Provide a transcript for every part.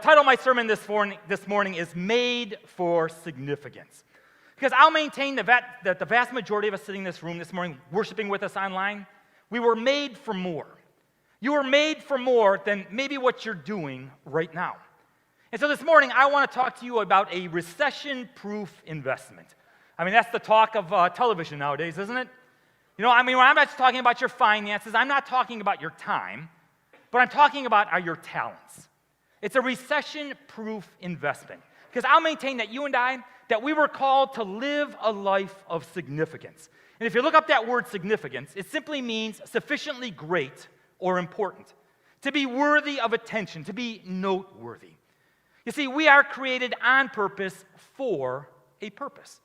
title of my sermon this morning is Made for Significance. Because I'll maintain that the vast majority of us sitting in this room this morning, worshiping with us online, we were made for more. You were made for more than maybe what you're doing right now. And so this morning, I want to talk to you about a recession-proof investment. I mean, that's the talk of television nowadays, isn't it? You know, I mean, when I'm not just talking about your finances, I'm not talking about your time, but I'm talking about your talents. It's a recession-proof investment. Because I'll maintain that you and I, that we were called to live a life of significance. And if you look up that word significance, it simply means sufficiently great or important, to be worthy of attention, to be noteworthy. You see, we are created on purpose for a purpose.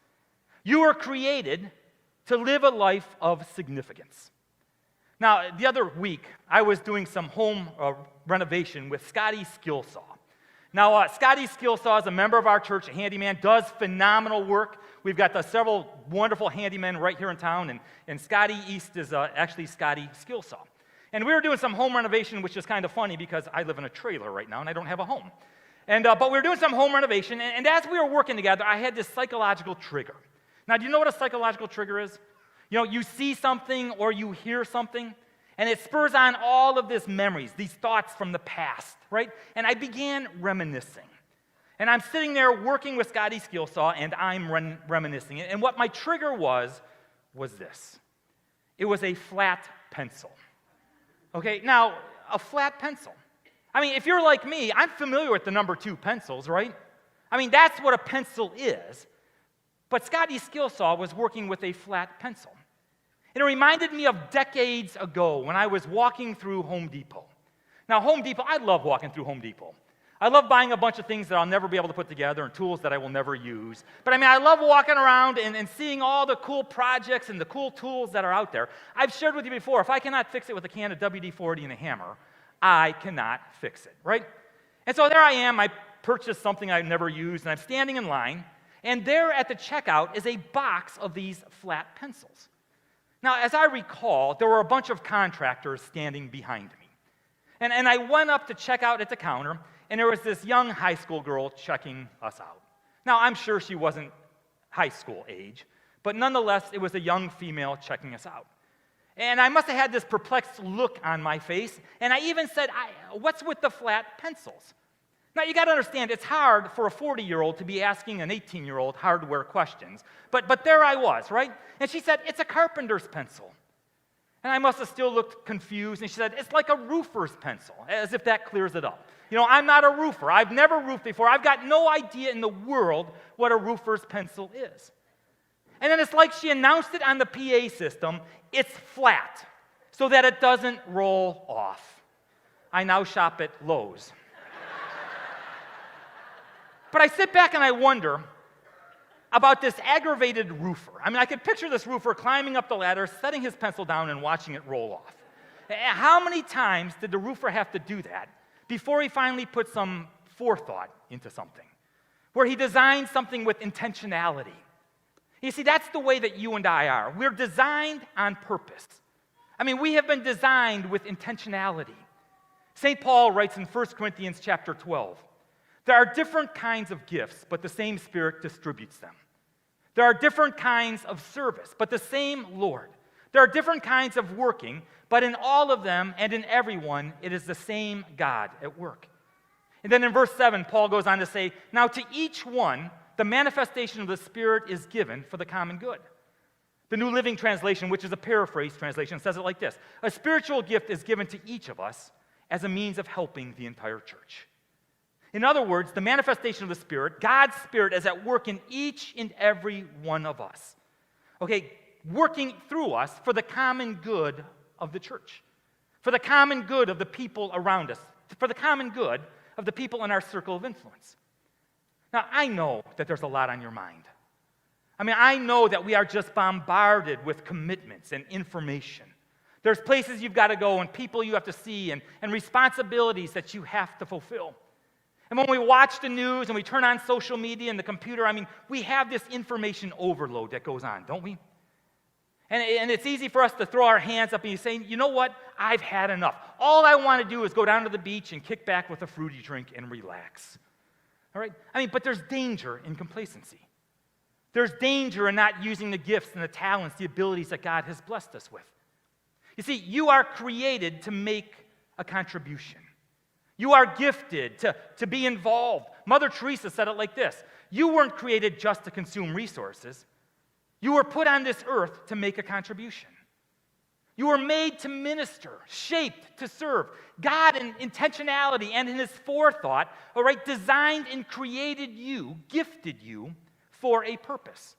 You were created to live a life of significance. Now, the other week, I was doing some home renovation with Scotty Skillsaw. Now, Scotty Skillsaw is a member of our church, a handyman, does phenomenal work. We've got several wonderful handymen right here in town, and Scotty East is actually Scotty Skillsaw. And we were doing some home renovation, which is kind of funny because I live in a trailer right now and I don't have a home. But we were doing some home renovation, and as we were working together, I had this psychological trigger. Now, do you know what a psychological trigger is? You know, you see something or you hear something, and it spurs on all of these memories, these thoughts from the past, right? And I began reminiscing. And I'm sitting there working with Scotty Skillsaw, and I'm reminiscing. And what my trigger was this. It was a flat pencil. Okay, now, a flat pencil. I mean, if you're like me, I'm familiar with the number 2 pencils, right? I mean, that's what a pencil is. But Scotty Skillsaw was working with a flat pencil. And it reminded me of decades ago when I was walking through Home Depot. Now, Home Depot, I love walking through Home Depot. I love buying a bunch of things that I'll never be able to put together and tools that I will never use. But I mean, I love walking around and seeing all the cool projects and the cool tools that are out there. I've shared with you before, if I cannot fix it with a can of WD-40 and a hammer, I cannot fix it, right? And so there I am, I purchased something I've never used, and I'm standing in line, and there at the checkout is a box of these flat pencils. Now, as I recall, there were a bunch of contractors standing behind me. And I went up to check out at the counter, and there was this young high school girl checking us out. Now, I'm sure she wasn't high school age, but nonetheless, it was a young female checking us out. And I must have had this perplexed look on my face, and I even said, what's with the flat pencils? Now, you got to understand, it's hard for a 40-year-old to be asking an 18-year-old hardware questions, but there I was, right? And she said, it's a carpenter's pencil. And I must have still looked confused, and she said, it's like a roofer's pencil, as if that clears it up. You know, I'm not a roofer. I've never roofed before. I've got no idea in the world what a roofer's pencil is. And then it's like she announced it on the PA system, it's flat, so that it doesn't roll off. I now shop at Lowe's. But I sit back and I wonder about this aggravated roofer. I mean, I could picture this roofer climbing up the ladder, setting his pencil down, and watching it roll off. How many times did the roofer have to do that before he finally put some forethought into something? Where he designed something with intentionality. You see, that's the way that you and I are. We're designed on purpose. I mean, we have been designed with intentionality. St. Paul writes in 1 Corinthians chapter 12, there are different kinds of gifts, but the same Spirit distributes them. There are different kinds of service, but the same Lord. There are different kinds of working, but in all of them and in everyone, it is the same God at work. And then in verse 7, Paul goes on to say, now to each one, the manifestation of the Spirit is given for the common good. The New Living Translation, which is a paraphrase translation, says it like this. A spiritual gift is given to each of us as a means of helping the entire church. In other words, the manifestation of the Spirit, God's Spirit, is at work in each and every one of us. Okay, working through us for the common good of the church, for the common good of the people around us, for the common good of the people in our circle of influence. Now, I know that there's a lot on your mind. I mean, I know that we are just bombarded with commitments and information. There's places you've got to go and people you have to see and responsibilities that you have to fulfill. And when we watch the news and we turn on social media and the computer, I mean, we have this information overload that goes on, don't we? And it's easy for us to throw our hands up and say, you know what? I've had enough. All I want to do is go down to the beach and kick back with a fruity drink and relax. All right? But there's danger in complacency. There's danger in not using the gifts and the talents, the abilities that God has blessed us with. You see, you are created to make a contribution. You are gifted to be involved. Mother Teresa said it like this: you weren't created just to consume resources. You were put on this earth to make a contribution. You were made to minister, shaped to serve. God in intentionality and in his forethought, all right, designed and created you, gifted you for a purpose.